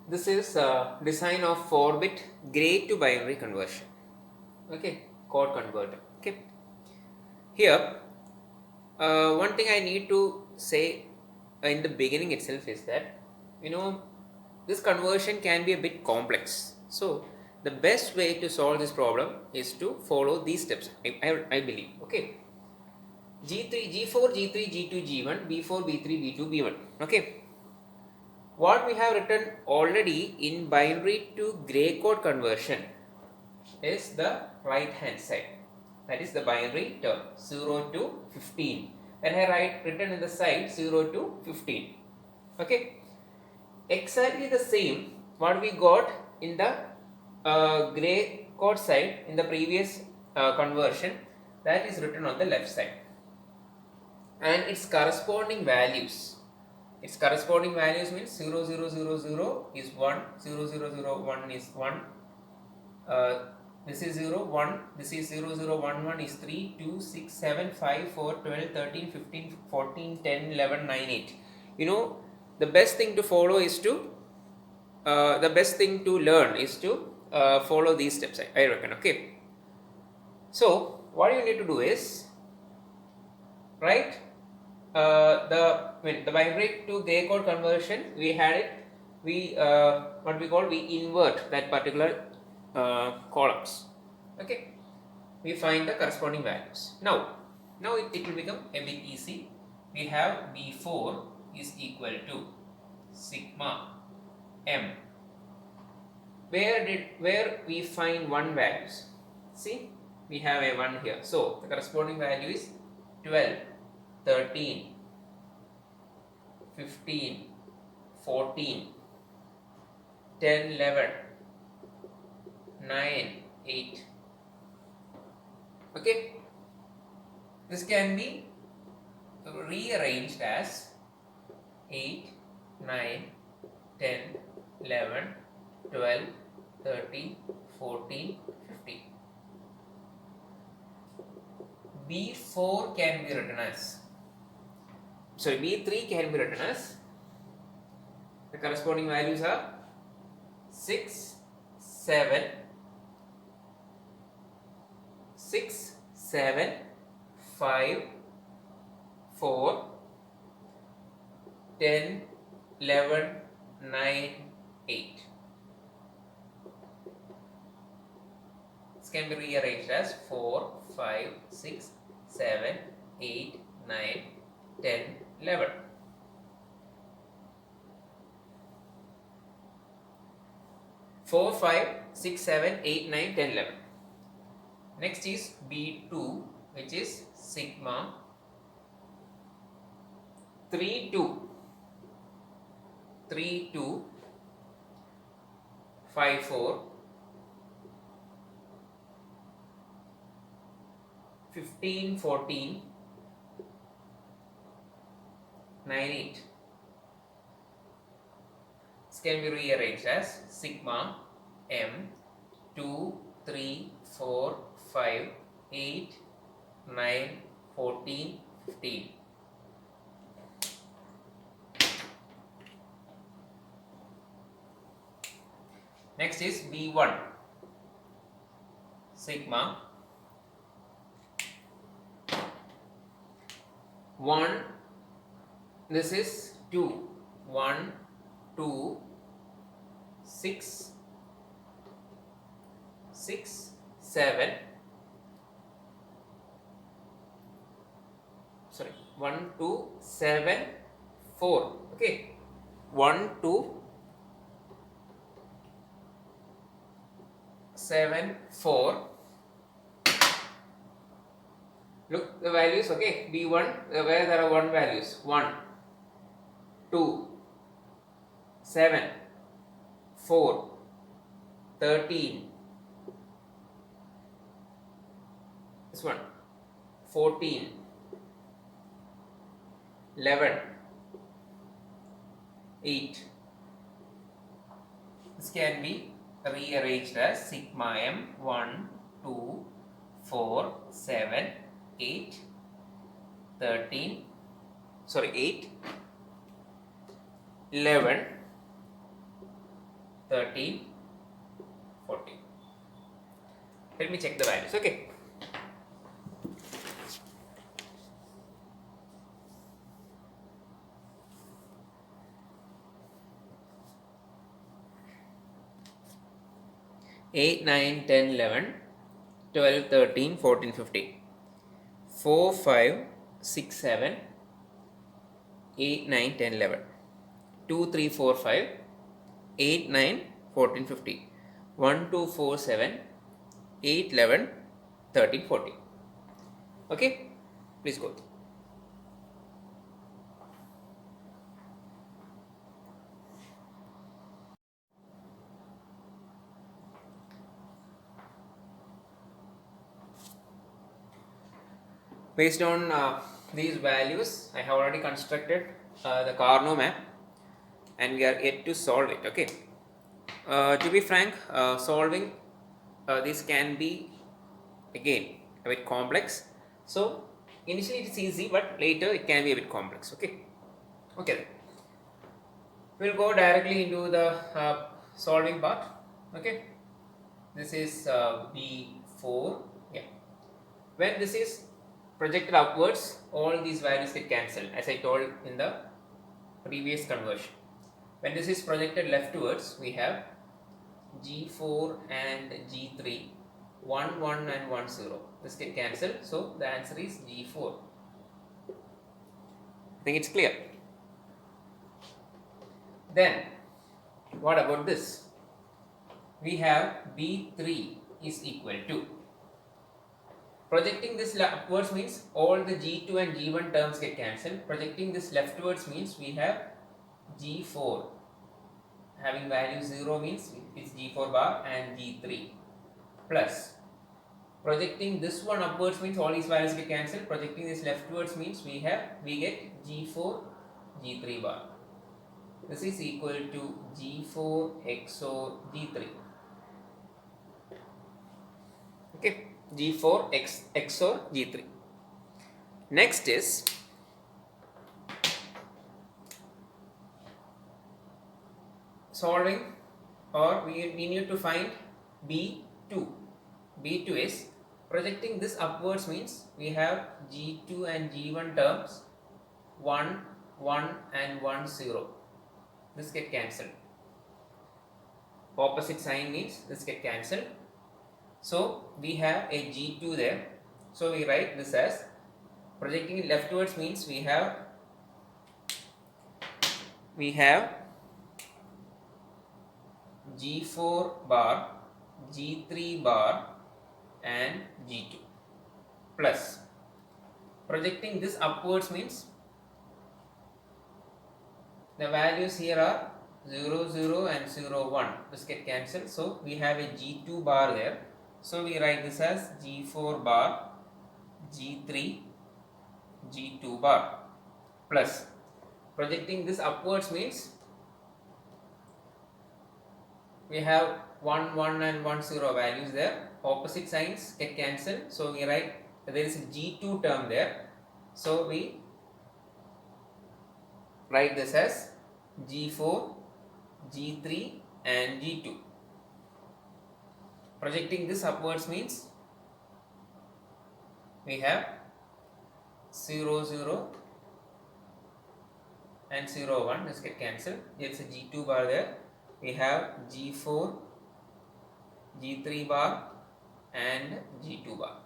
This is design of 4-bit gray to binary conversion. Okay, code converter. Okay, here one thing I need to say in the beginning itself is that this conversion can be a bit complex. So the best way to solve this problem is to follow these steps. I believe. Okay, G3, G4, G3, G2, G1, B4, B3, B2, B1. Okay. What we have written already in binary to gray code conversion is the right hand side. That is the binary term 0 to 15. Then I write written in the side 0 to 15. Okay. Exactly the same what we got in the gray code side in the previous conversion, that is written on the left side, and its corresponding values. Its corresponding values means 0, 0, 0, 0 is 1, 0, 0, 0, 1 is 1, this is 0, 1, this is 0, 0, 1, 1 is 3, 2, 6, 7, 5, 4, 12, 13, 15, 14, 10, 11, 9, 8. The best thing to follow is to, the best thing to learn is to follow these steps, I reckon. Okay. So, what you need to do is, right? The binary to gray code conversion, we had it. We we invert that particular columns. Okay, we find the corresponding values. Now it will become a bit easy. We have B4 is equal to sigma m. Where we find 1 values? See, we have a 1 here. So the corresponding value is 12. 13, 15, 14, 10, 11, 9, 8. Okay, this can be rearranged as 8, 9, 10, 11, 12, 13, 14, 15. B4 can be written as, B3 can be written as, the corresponding values are 6, 7, 6, 7, 5, 4, 10, 11, 9, 8. This can be rearranged as 4, 5, 6, 7, 8, 9, 10, 11. Four, 5, 6, 7, 8, 9, 10, 11. Next is B2, which is sigma 3, 2, 3, 2, 5, 4, 15, 14, 9, 8. This can be rearranged as sigma m 2, 3, 4, 5, 8, 9, 14, 15. Next is B1, sigma 1, this is 2, 1, 2, 6, 6, 7, 1, 2, 7, 4. Okay, 1, 2, 7, 4. Look the values. Okay, B1, where there are 1 values, 1, 2, 7, 4, 13, this one, 14, 11, 8. This can be rearranged as sigma m 1, 2, 4, 7, 8, 13, 8, 11, 13, 14. Let me check the values. Okay. Eight, 9, 10, 11, 12, 13, 14, 15. 4, 5, 6, 7, 8, 9, 10, 11. 2, 3, 4, 5, 8, 9, 14, 15. 1, 2, 4, 7, 8, 11, 13, 14. Okay, please go. Based on these values, I have already constructed the Carnot map and we are yet to solve it. Okay. To be frank, solving this can be again a bit complex. So initially it is easy, but later it can be a bit complex. Okay. Okay. We'll go directly into the solving part. Okay. This is B4. Yeah. When this is projected upwards, all these values get cancelled, as I told in the previous conversion. When this is projected leftwards, we have G4 and G3, 1, 1 and 1, 0. This get cancelled, so the answer is G4. I think it's clear. Then, what about this? We have B3 is equal to, projecting this upwards means all the G2 and G1 terms get cancelled. Projecting this leftwards means we have G4 having value 0 means it's G4 bar and G3 plus, projecting this one upwards means all these values get cancelled. Projecting this leftwards means we get G4 G3 bar. This is equal to G4 XOR G3. Okay, G4 XOR G3. Next is solving, or we need to find B2. B2 is projecting this upwards means we have G2 and G1 terms 1, 1 and 1, 0. This get cancelled. Opposite sign means this get cancelled. So we have a G2 there. So we write this as, projecting it leftwards means we have G4 bar, G3 bar and G2 plus, projecting this upwards means the values here are 0, 0 and 0, 1. This get cancelled. So we have a G2 bar there. So we write this as G4 bar, G3, G2 bar plus, projecting this upwards means we have 1, 1 and 1, 0 values there. Opposite signs get cancelled. So we write, there is a G2 term there. So we write this as G4, G3 and G2. Projecting this upwards means we have 0, 0 and 0, 1. This get cancelled. There is a G2 bar there. We have G4, G3 bar and G2 bar.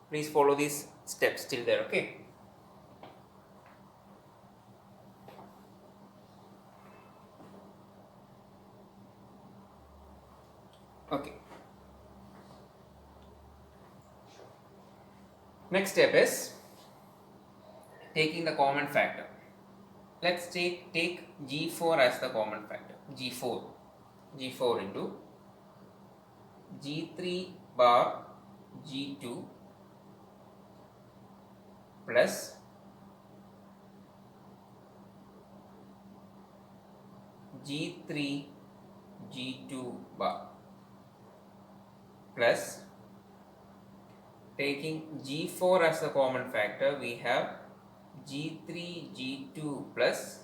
Please follow these steps till there. Okay. Okay. Next step is taking the common factor. Let's take G4 as the common factor. G4 into G3 bar G2 plus G3 G2 bar plus, taking G4 as the common factor, we have G3 G2 plus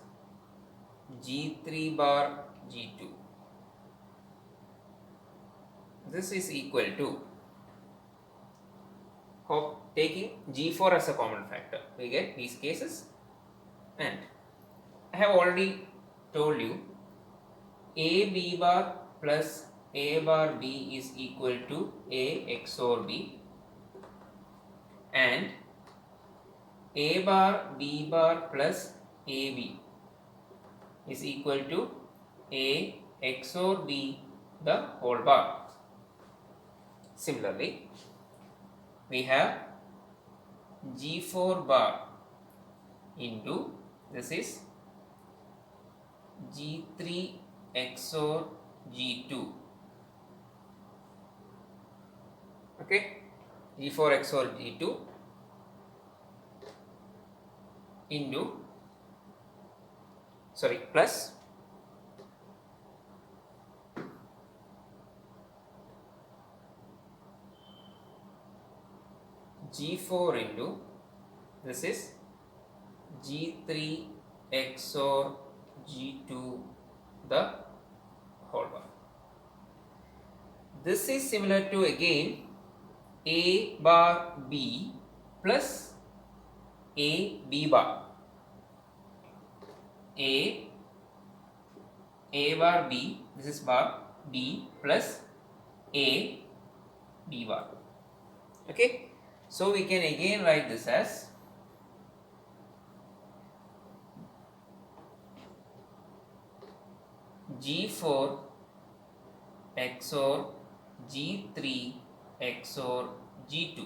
G3 bar G2. This is equal to, taking G4 as a common factor, we get these cases. And I have already told you A B bar plus A bar B is equal to A XOR B, and A bar B bar plus AB is equal to A XOR B the whole bar. Similarly, we have G4 bar into, this is G3 XOR G2. Okay, G4 XOR G2 into, plus G4 into, this is G3 XOR G2 the whole bar. This is similar to again A bar B plus A B bar. A bar B, this is bar B plus A B bar. Okay, so we can again write this as G4 XOR G3 XOR G2.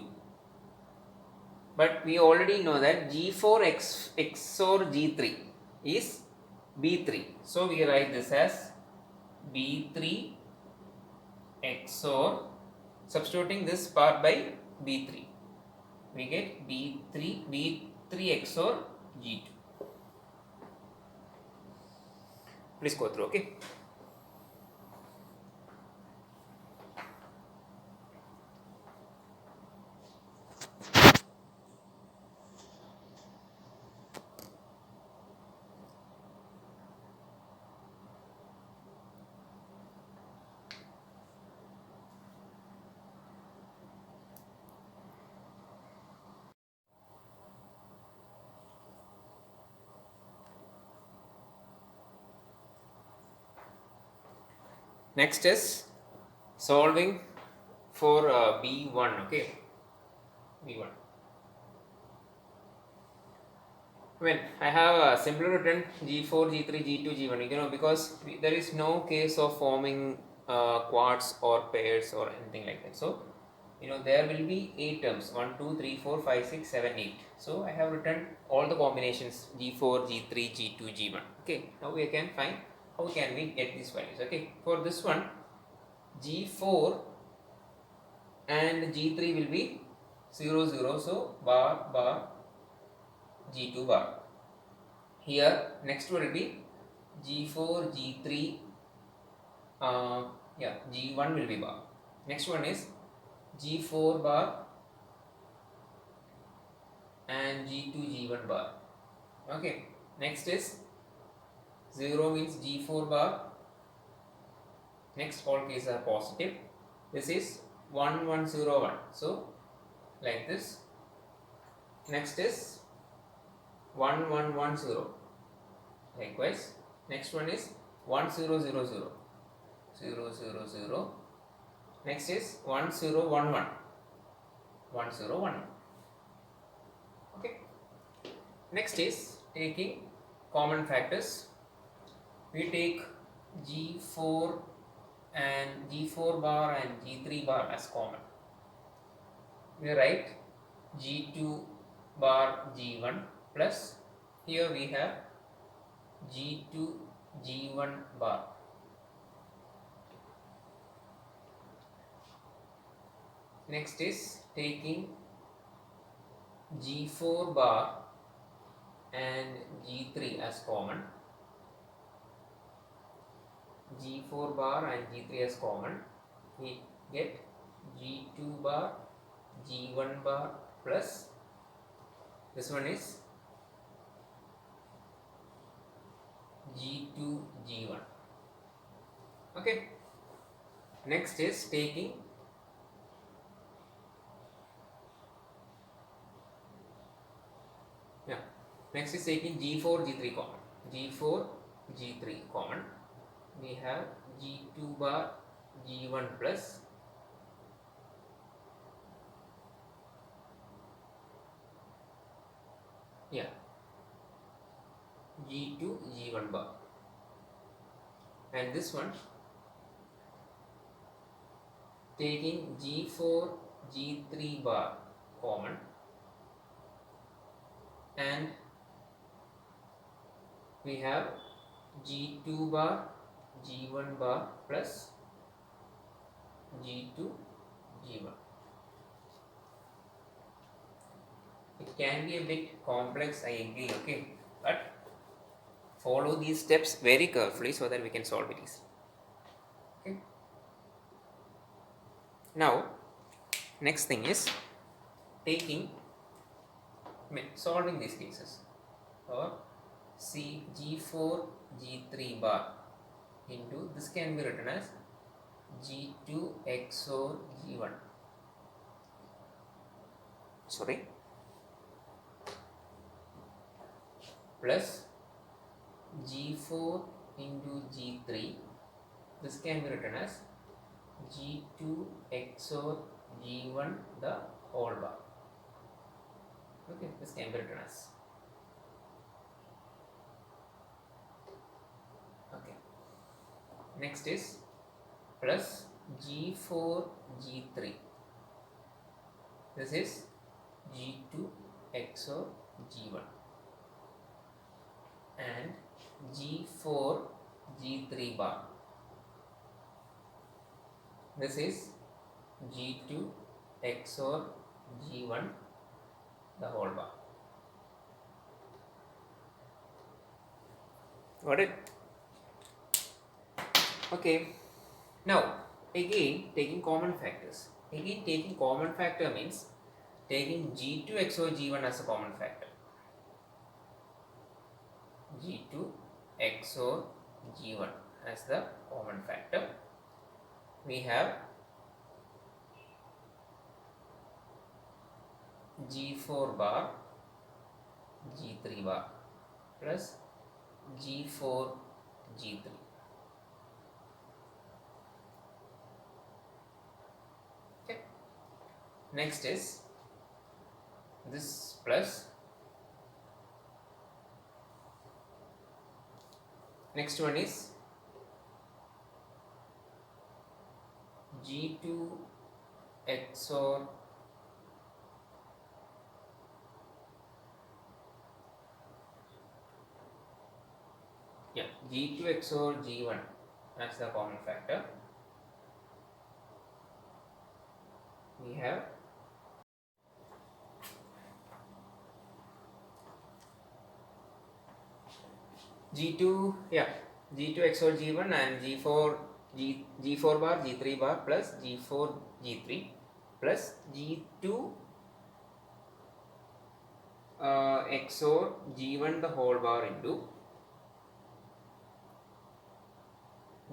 But we already know that G4 XOR G3 is B3. So we write this as B3 XOR, substituting this part by B3. We get B3 XOR G2. Please go through, okay? Next is solving for B1, okay? B1. When I have simply written G4, G3, G2, G1, because there is no case of forming quads or pairs or anything like that. So, there will be 8 terms, 1, 2, 3, 4, 5, 6, 7, 8. So, I have written all the combinations G4, G3, G2, G1. Okay, now we can find how can we get these values. Okay, for this one, G4 and G3 will be 0, 0. So, bar, bar, G2 bar. Here, next will be G4, G3, G1 will be bar. Next one is G4 bar and G2, G1 bar. Okay, next is 0 means G4 bar. Next, all cases are positive. This is 1, 1, 0, 1. So, like this. Next is 1, 1, 1, 0. Likewise, next one is 1, 0, 0, 0. 0, 0, 0. Next is 1, 0, 1, 1. 1, 0, 1. Okay. Next is taking common factors. We take G4 and G4 bar and G3 bar as common. We write G2 bar G1 plus, here we have G2 G1 bar. Next is taking G4 bar and G3 as common. G4 bar and G3 as common. We get G2 bar, G1 bar plus, this one is G2 G1. Okay. Next is taking Next is taking G4 G3 common. G4 G3 common. We have G2 bar G1 plus G2 G1 bar, and this one taking G4 G3 bar common, and we have G2 bar G1 bar plus G2 G1. It can be a bit complex, I agree, okay, but follow these steps very carefully so that we can solve it easily. Okay. Now, next thing is solving these cases, or C G4 G3 bar into, this can be written as G2 XOR G1. Plus G4 into G3. This can be written as G2 XOR G1 the whole bar. Okay, this can be written as. Okay. Next is plus G4 G3. This is G2 XOR G1, and G4 G3 bar. This is G2 XOR G1 the whole bar. Got it? Okay. Now, again taking common factors. Again taking common factor means taking G2 XOR G1 as a common factor. G2 XOR G1 as the common factor. We have G4 bar G3 bar plus G4 G3. Okay. Next is this plus, next one is G2 XOR G2 XOR G1 as the common factor. We have G2 XOR G1 and G4 bar G3 bar plus G4 G3 plus G2 XOR G1 the whole bar into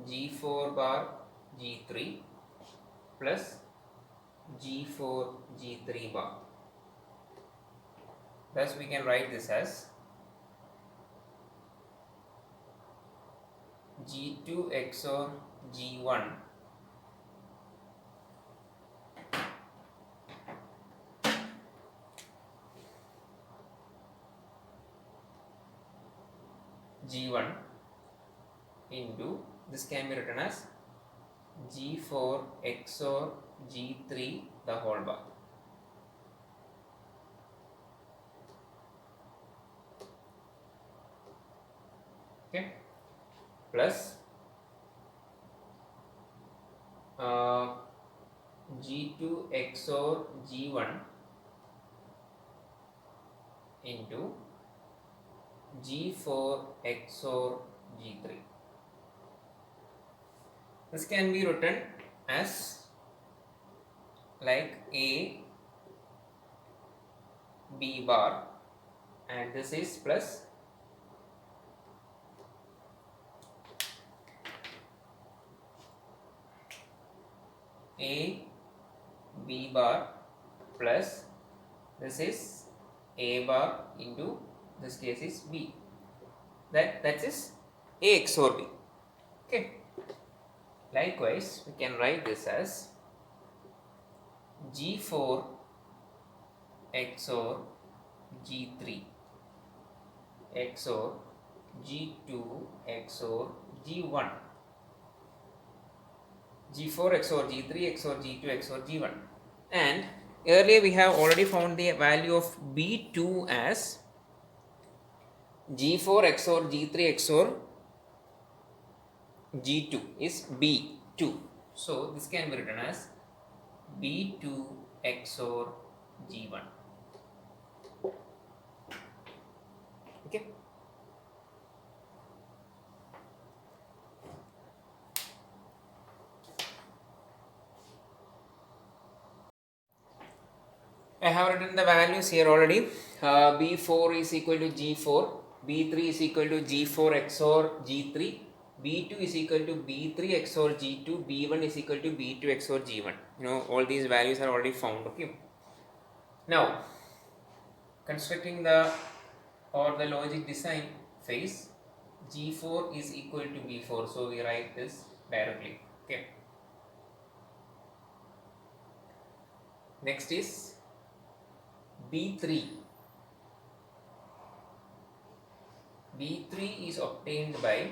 G4 bar G3 plus G4 G3 bar. Thus we can write this as G2 XOR G1 G1 into, this can be written as G4 XOR G3 the whole bar. Okay, plus G2 XOR G1 into G4 XOR G3. This can be written as like A B bar, and this is plus A B bar plus this is A bar into this case is B. That is A XOR B. Okay. Likewise, we can write this as G4 XOR G3 XOR G2 XOR G1. G4 XOR G3 XOR G2 XOR G1. And earlier we have already found the value of B2 as G4 XOR G3 XOR G2 is B2. So this can be written as B2 XOR G1. Okay. I have written the values here already. B4 is equal to G4, B3 is equal to G4 XOR G3, B2 is equal to B3 XOR G2, B1 is equal to B2 XOR G1. All these values are already found. Okay. Now, constructing the logic design phase, G4 is equal to B4. So we write this directly. Okay. Next is B3. B3 is obtained by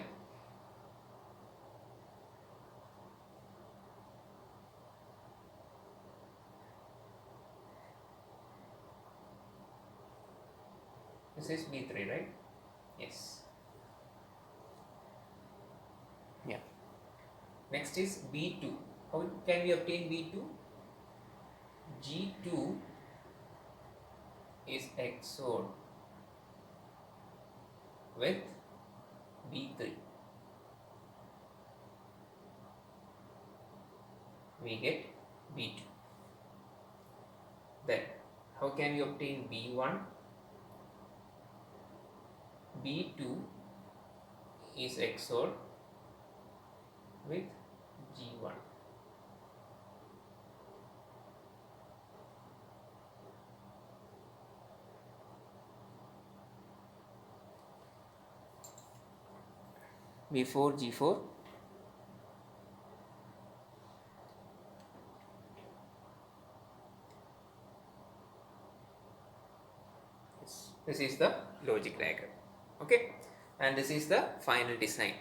this is B3, right? Yes. Yeah. Next is B2. How can we obtain B2? G2 is XORed with B3. We get B2. Then how can we obtain B1? B2 is XORed with G1. B4 G4 this is the logic diagram. Okay, and this is the final design.